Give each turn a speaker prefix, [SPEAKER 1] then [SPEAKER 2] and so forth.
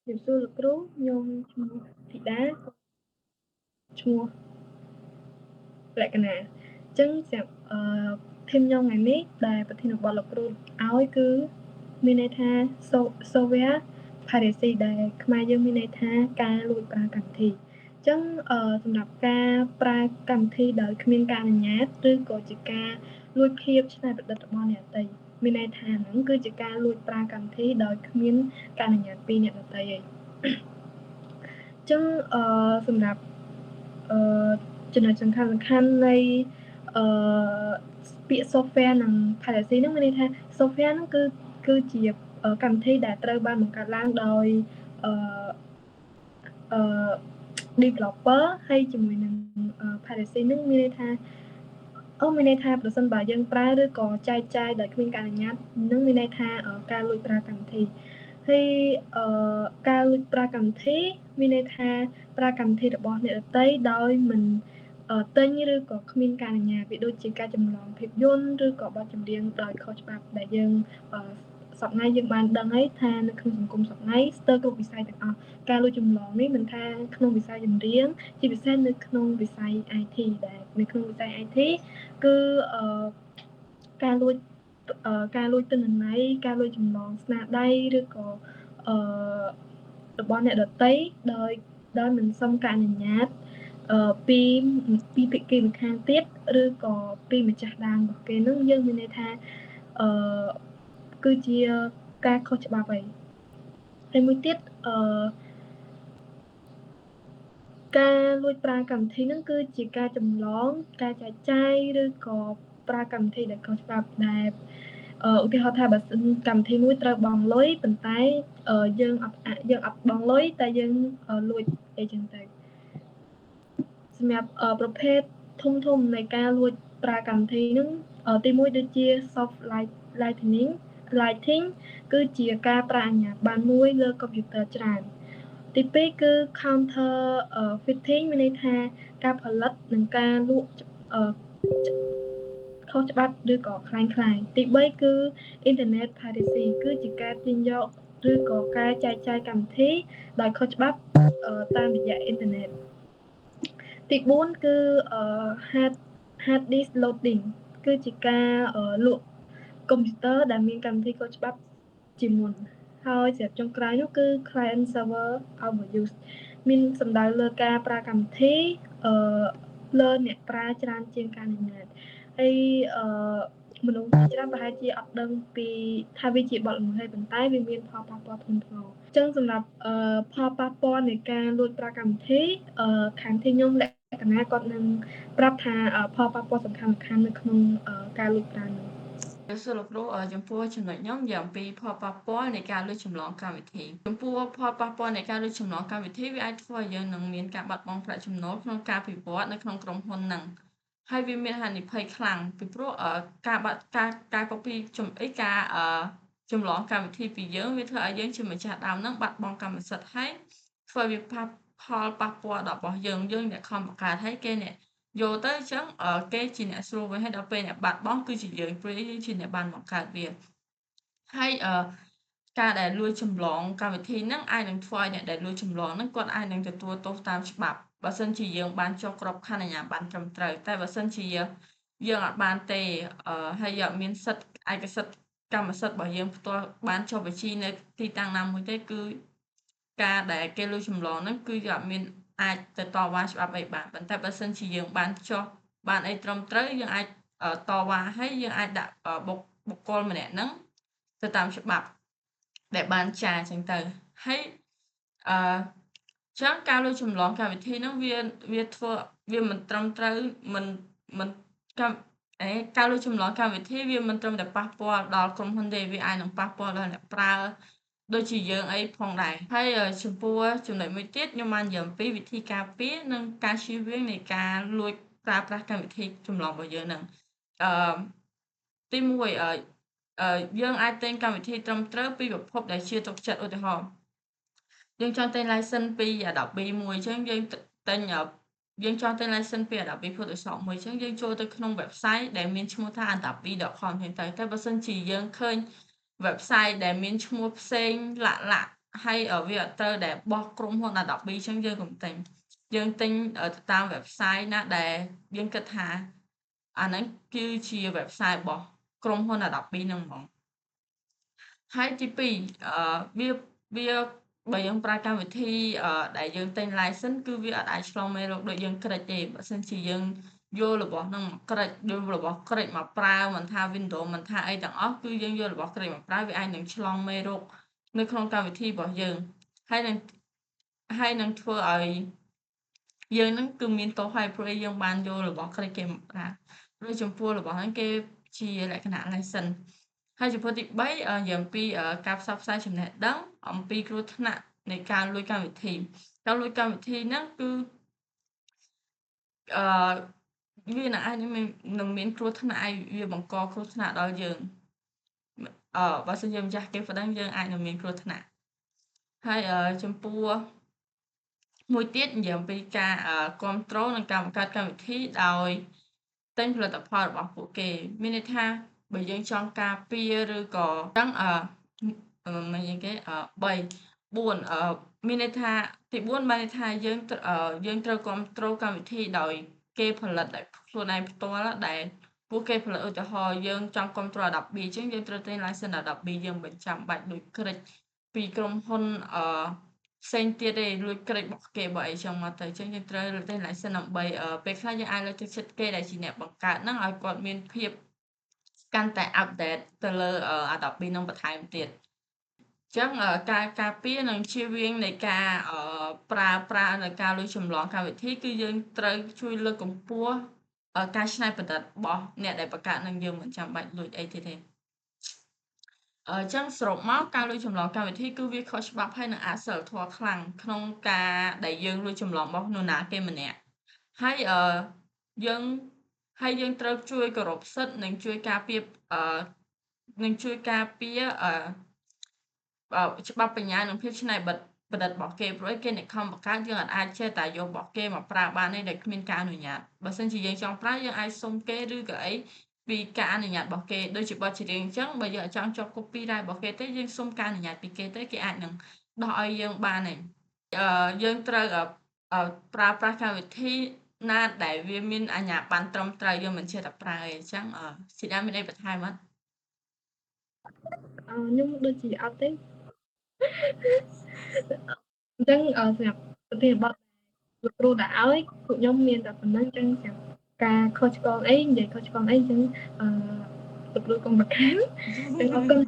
[SPEAKER 1] ជំសួរលោកគ្រូខ្ញុំឈ្មោះធីតាឈ្មោះលក្ខណៈអញ្ចឹងសម្រាប់ធីមខ្ញុំថ្ងៃនេះដែលប្រធានបទលោកគ្រូឲ្យគឺមានន័យថា software piracy ដែលខ្មែរយើងមានន័យថាការលួចប្រើកម្មវិធីអញ្ចឹងសម្រាប់ការប្រើកម្មវិធីដោយគ្មានការអនុញ្ញាតឬក៏ជាការលួចភាពច្នៃប្រឌិតរបស់អ្នកដទៃមានន័យថាហ្នឹងគឺជាការលួចប្រើកម្មវិធីដោយគ្មានការអនុញ្ញាតពីអ្នកដទៃឯងចឹងសម្រាប់ចំណុចសំខាន់នៃពាក្យ software និង piracy ហ្នឹងមានន័យថា software ហ្នឹងគឺជាកម្មវិធីដែលត្រូវបានបង្កើតឡើងដោយdeveloper ហើយជាមួយនឹង piracy ហ្នឹងមានន័យថាប្រសិនបើយើងប្រើឬក៏ចែកចាយដោយគ្មានការអនុញ្ញាតនឹងមានន័យថាការលួចប្រើកម្មវិធីហើយការលួចប្រើកម្មវិធីមានន័យថាប្រើកម្មវិធីរបស់អ្នកដទៃដោយមិនទិញឬក៏គ្មានការអនុញ្ញាតវាដូចជាការចម្លងភាពយន្តឬក៏បទចម្រៀងដោយខុសច្បាប់ដែលយើងសប្តាហ៍យើងបានដឹងហើយថានៅក្នុងសង្គមសប្តាហ៍ស្ទើរគ្រប់វិស័យទាំងអស់ការលួចចម្លងនេះមិនថាក្នុងវិស័យចម្រៀងជាពិសេសនៅក្នុងវិស័យ IT ដែលនៅក្នុងវិស័យ IT គឺការលួចទិន្នន័យការលួចចម្លងស្នាដៃឬក៏របស់អ្នកដទៃដោយមិនសុំការអនុញ្ញាតពីភាគីម្ខាងទៀតឬក៏ពីម្ចាស់ដើមរបស់គេនឹងយើងមានន័យថាគឺជាការខុសច្បាប់ហើយមួយទៀតការលួចប្រើកម្មវិធីហ្នឹងគឺជាការចម្លងការចែកចាយឬក៏ប្រើកម្មវិធីដែលខុសច្បាប់ដែលឧទាហរណ៍ថាបើសិនកម្មវិធីមួយត្រូវបង់លុយប៉ុន្តែយើងអត់បង់លុយតែយើងលួចអីចឹងទៅសម្រាប់ប្រភេទធំនៃការលួចប្រើកម្មវិធីហ្នឹងទី1ដូចជា soft lighting គឺជាការប្រើអាជ្ញាប័ណ្ណមួយលើកុំព្យូទ័រច្រើនទី2គឺ counterfeiting មានន័យថាការផលិតនិងការលក់ខុសច្បាប់ឬក៏คล้ายៗទី3គឺ internet piracy គឺជាការទាញយកឬក៏ការចែកចាយកម្មវិធីដោយខុសច្បាប់តាមរយៈអ៊ីនធឺណិតទី4គឺ hard disk loading គឺជាការលក់កុំព្យូទ័រដែលមានកម្មវិធីខុសច្បាប់ជាមុនហើយសម្រាប់ចុងក្រោយនោះគឺ client server overuse មានសំដៅលើការប្រើកម្មវិធីលើអ្នកប្រើច្រើនជាងការអនុញ្ញាតហើយមនុស្សច្រើនប្រហែលជាអត់ដឹងពីថាវាជាបទល្មើសហើយប៉ុន្តែវាមានផលប៉ះពាល់ធ្ងន់ធ្ងរអញ្ចឹងសម្រាប់ផលប៉ះពាល់នៃការលួចប្រើកម្មវិធីខាងទីខ្ញុំលក្ខណៈគាត់នឹងប្រាប់ថាផលប៉ះពាល់សំខាន់ៗនៅក្នុងការលួចប្រើនោះ
[SPEAKER 2] សួរលោកគ្រូចំពោះចំណុចខ្ញុំនិយាយអំពីផលប៉ះពាល់នៃការលួចចម្លងកម្មវិធីចំពោះផលប៉ះពាល់នៃការលួចចម្លងកម្មវិធីវាអាចធ្វើឲ្យយើងនឹងមានការបាត់បង់ប្រាក់ចំណូលក្នុងការវិវត្តនៅក្នុងក្រុមហ៊ុនហ្នឹងហើយវាមានហានិភ័យខ្លាំងពីព្រោះការ copy ការចម្លងកម្មវិធីពីយើងវាធ្វើឲ្យយើងជាម្ចាស់ដើមហ្នឹងបាត់បង់កម្មសិទ្ធិហើយធ្វើឲ្យវាផលប៉ះពាល់ដល់របស់យើងអ្នកខំបង្កើតហើយគេអ្នកយកទៅអញ្ចឹងគេជាអ្នកស្រួលវិញហើយដល់ពេលអ្នកបាត់បង់គឺជាយើងព្រោះយើងជាអ្នកបានបង្កើតវាហើយការដែលលួចចម្លងកម្មវិធីហ្នឹងអាចនឹងធ្វើឲ្យអ្នកដែលលួចចម្លងហ្នឹងគាត់អាចនឹងទទួលទោសតាមច្បាប់បើសិនជាយើងបានចុះក្របខ័ណ្ឌអាជ្ញាប័ណ្ណត្រឹមត្រូវតែបើសិនជាយើងអត់បានទេហើយយើងអត់មានសិទ្ធិឯកសិទ្ធិកម្មសិទ្ធិរបស់យើងផ្ទាល់បានចុះបញ្ជីនៅទីតាំងណាមួយទេគឺការដែលគេលួចចម្លងហ្នឹងគឺយើងអត់មានអាចទៅតវ៉ាច្បាប់អីបានប៉ុន្តែបើសិនជាយើងបានចុះបានអីត្រឹមត្រូវយើងអាចតវ៉ាហើយយើងអាចដាក់បុគ្គលម្នាក់ហ្នឹងទៅតាមច្បាប់ដែលបានចារអញ្ចឹងទៅហើយចឹងការលួចចម្លងកម្មវិធីហ្នឹងវាធ្វើវាមិនត្រឹមត្រូវមិនការលួចចម្លងកម្មវិធីវាមិនត្រឹមតែប៉ះពាល់ដល់ក្រុមហ៊ុនទេវាអាចនឹងប៉ះពាល់ដល់អ្នកប្រើដូចជាយើងអីផងដែរហើយចំពោះចំណុចមួយទៀតខ្ញុំបាននិយាយអំពីវិធីការពារនិងការជៀសវាងនៃការលួចប្រើប្រាស់កម្មវិធីចម្លងរបស់យើងហ្នឹងទី1យើងអាចទិញកម្មវិធីត្រឹមត្រូវពីប្រភពដែលជឿទុកចិត្តឧទាហរណ៍យើងចង់ទិញ license ពី Adobe មួយអញ្ចឹងយើងចង់ទិញ license ពី Adobe Photoshop មួយអញ្ចឹងយើងចូលទៅក្នុង website ដែលមានឈ្មោះថា adobe.com អញ្ចឹងទៅតែបើសិនជាយើងឃើញ website ដែលមានឈ្មោះផ្សេងលាក់ ហើយវាអត់ត្រូវដែលបោះក្រុមហ៊ុន Adobe អញ្ចឹងយើងកុំទិញយើងទិញទៅតាម website ណាដែលយើងគិតថាអាហ្នឹងគឺជា website របស់ក្រុមហ៊ុន Adobe ហ្នឹងហ្មងហើយទី2វាបើយើងប្រើកម្មវិធីដែលយើងទិញ license គឺវាអត់អាចឆ្លងមេរោគដូចយើងគ្រិចទេបើសិនជាយើងយករបស់ហ្នឹងមកគ្រិចយករបស់គ្រិចមកប្រើមិនថា Windows មិនថាអីទាំងអស់គឺយើងយករបស់គ្រិចមកប្រើវាអាចនឹងឆ្លងមេរោគនៅក្នុងកម្មវិធីរបស់យើងហើយនឹងធ្វើឲ្យយើងហ្នឹងគឺមានទោសហើយព្រោះយើងបានយករបស់គ្រិចគេមកប្រើឬចំពោះរបស់ហ្នឹងគេជាលក្ខណៈ license ហើយចំពោះទី3និយាយអំពីការផ្សព្វផ្សាយចំណេះដឹងអំពីគ្រោះថ្នាក់នៃការលួចកម្មវិធីការលួចកម្មវិធីហ្នឹងគឺវានឹងអាចនឹងមានគ្រោះថ្នាក់ឲ្យវាបង្កគ្រោះថ្នាក់ដល់យើងបើសិនយើងម្ចាស់គេប្តឹងយើងអាចនឹងមានគ្រោះថ្នាក់ហើយចំពោះមួយទៀតនិយាយអំពីការគ្រប់គ្រងនិងការបង្កើតកម្មវិធីដោយទិញផលិតផលរបស់ពួកគេមានន័យថាបើយើងចង់ការពារឬក៏អញ្ចឹងមិនយ៉ាងគេ3 4មានន័យថាទី4បានន័យថាយើងត្រូវគ្រប់គ្រងកម្មវិធីដោយគេផលិតដោយខ្លួនឯងផ្ទាល់ដែលពួកគេផលិតឧទាហរណ៍យើងចង់គ្រប់គ្រង Adobe អញ្ចឹងយើងត្រូវទិញ license Adobe យើងមិនចាំបាច់ដូចគ្រិចពីក្រុមហ៊ុនផ្សេងទៀតទេលួចគ្រិចរបស់គេបើអីចឹងមកទៅអញ្ចឹងយើងត្រូវទិញ license ដើម្បីពេលខ្លះយើងអាចលើកទឹកចិត្តគេដែលជាអ្នកបង្កើតហ្នឹងឲ្យគាត់មានភាពកាន់តែ update ទៅលើ Adobe នឹងបន្ថែមទៀតចឹងការការពារនិងជៀសវាងនៃការប្រើប្រាស់នៅការលួចចម្លងកម្មវិធីគឺយើងត្រូវជួយលើកកម្ពស់ការច្នៃប្រឌិតរបស់អ្នកដែលបង្កើតនឹងយើងមិនចាំបាច់លួចអីទៀតទេចឹងសរុបមកការលួចចម្លងកម្មវិធីគឺវាខុសច្បាប់ហើយនិងអសីលធម៌ខ្លាំងក្នុងការដែលយើងលួចចម្លងរបស់នរណាគេម្នាក់ហើយយើងត្រូវជួយគោរពសិទ្ធិនិងជួយការពារច្បាប់បញ្ញានិងភាពច្នៃប្រឌិតរបស់គេព្រោះគេអ្នកខំបង្កើតយើងអាចចេះតែយករបស់គេមកប្រើបានទេដោយគ្មានការអនុញ្ញាតបើសិនជាយើងចង់ប្រើយើងអាចសុំគេឬក៏អីពីការអនុញ្ញាតរបស់គេដូចជាបទចម្រៀងអញ្ចឹងបើយើងអត់ចង់ជាប់ copyright របស់គេទេយើងសុំការអនុញ្ញាតពីគេទេគេអាចនឹងដោះឲ្យយើងបានទេយើងត្រូវប្រើប្រាស់កម្មវិធីណាដែលវាមានអាជ្ញាប័ណ្ណត្រឹមត្រូវយើងមិនចេះតែប្រើអីអញ្ចឹងស៊ីដាមានអីបន្ថែមអត់
[SPEAKER 1] ខ្ញុំដូចជាអត់ទេអញ្ចឹងសម្រាប់ប្រធានបទលោកគ្រូដាក់ឲ្យពួកខ្ញុំមានតែប៉ុណ្្នឹងអញ្ចឹងសម្រាប់ការខុសឆ្គងអីនិយាយខុសឆ្គងអីអញ្ចឹងលោកគ្រូកុំប្រកាន់អញ្ចឹងអរគុណ